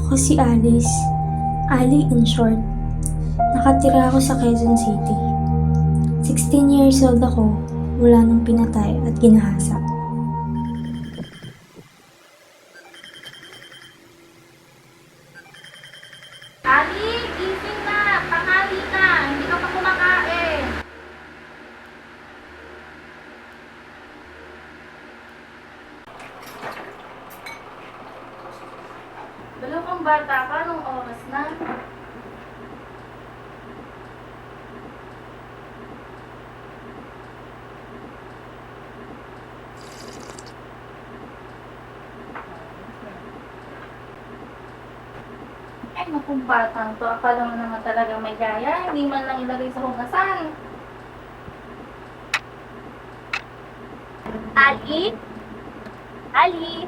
Ako si Alice. Ali in short. Nakatira ako sa Quezon City. 16 years old ako mula nung pinatay at ginahasa. Ali, gising na! Tanghali na! Hindi ka pa kumakain! Dalawang bata ka, anong oras na? Ay, nakong batang to. Akala mo naman talagang may gaya. Hindi man lang ilagay sa hugasan. Ali? Ali?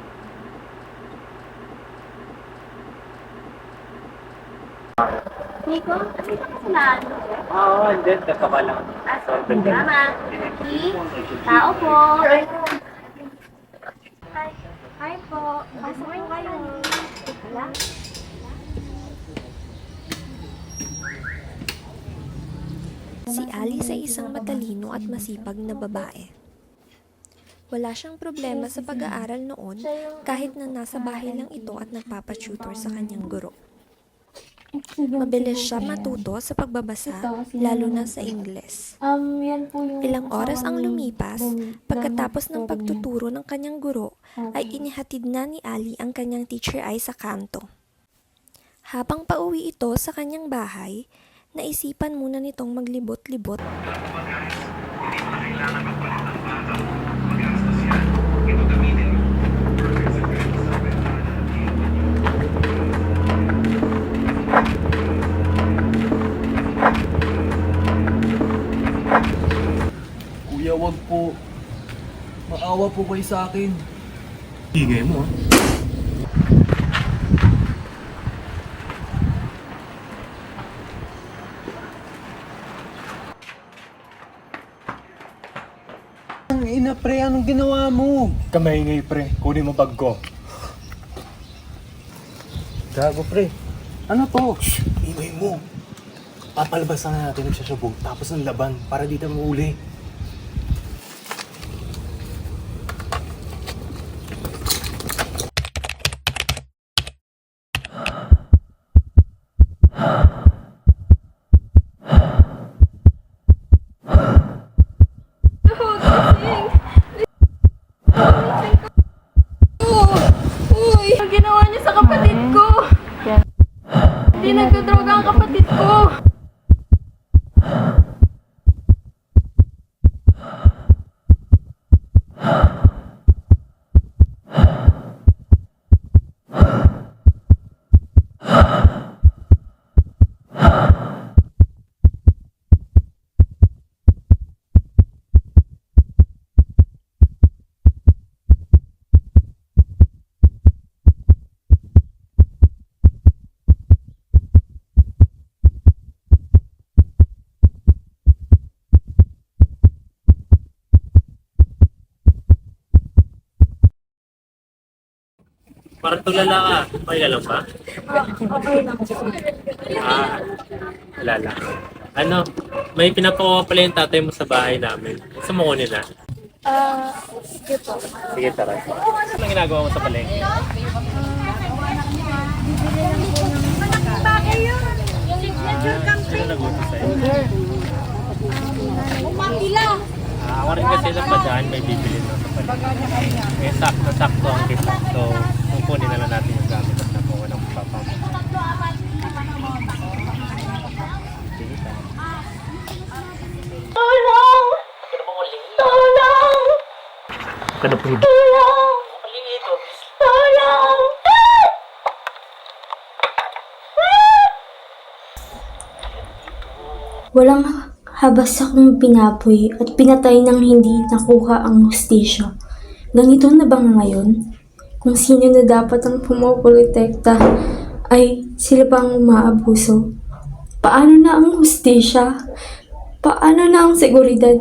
Nico, ano ka saan? Oo, andyan. Kakaba lang. Salamat. Tao po. Hi po. Pasok po kayo. Wala? Si Alice ay isang matalino at masipag na babae. Wala siyang problema sa pag-aaral noon kahit na nasa bahay lang ito at nagpapatutor sa kanyang guro. Mabilis siya matuto sa pagbabasa, lalo na sa Ingles. Yan po yung Ilang oras ang lumipas, pagkatapos ng pagtuturo ng kanyang guro, ay inihatid na ni Ali ang kanyang teacher ay sa kanto. Habang pauwi ito sa kanyang bahay, naisipan muna nitong maglibot-libot Kuya, wag po. Maawa po kayo sa akin. Ingay mo, ah. Ang ina, pre, anong ginawa mo? Kamaingay, pre. Kunin mo bag ko. Gago, pre. Ano to? Ingay mo. Papalabas na natin nagsasabog tapos ng laban para di tayo mauli. Uy! Ang ginawa niyo sa kapatid ko! Hindi nagdodroga ang kapatid ko! Parang tulala ka. Okay lang ba? Okay lang. Wala lang. Ano, may pinapakuha pala yung tatay mo sa bahay namin. Gusto mo kunin na? Sige po. Sige, tara. Anong ginagawa mo sa palengke? Sino nag-utos sa'yo? Ako rin kasi napadaan, may bibili na sa palengke. Eh, sakto ang kita. So, kukunin na lang natin yung gamit at nakuha ng papa mo. Sige, tara. Tulong! Tulong! Kada po yun? Tulong! Tulong! Walang habas akong pinapoy at pinatay ng hindi nakuha ang hustisya. Ganito na ba ngayon? Kung sino na dapat ang pumoprotekta ay sila pa ang umaabuso. Paano na ang hustisya? Paano na ang seguridad?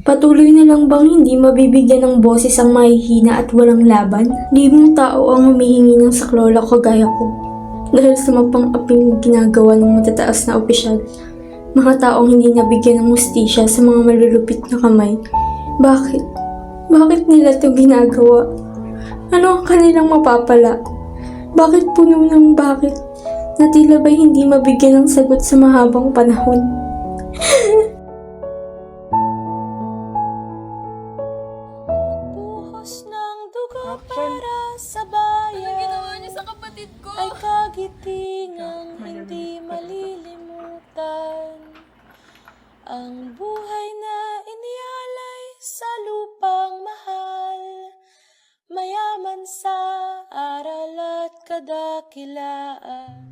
Patuloy na lang bang hindi mabibigyan ng boses ang mahihina at walang laban? Libong tao ang humihingi ng saklola kagaya ko. dahil sa mapang-aping ginagawa ng matataas na opisyal. Mga taong hindi nabigyan ng hustisya sa mga malulupit na kamay. Bakit? Bakit nila ito ginagawa? Ano ang kanilang mapapala? Bakit puno ng bakit na tila ba'y hindi mabigyan ng sagot sa mahabang panahon? Buhos ng dugo para sa bayan. Ano ginawa niyo sa kapatid ko? Ay kagitingang hindi malilimutan. Ang buhay na inialay sa lupang mahal, mayaman sa aral at kadakilaan.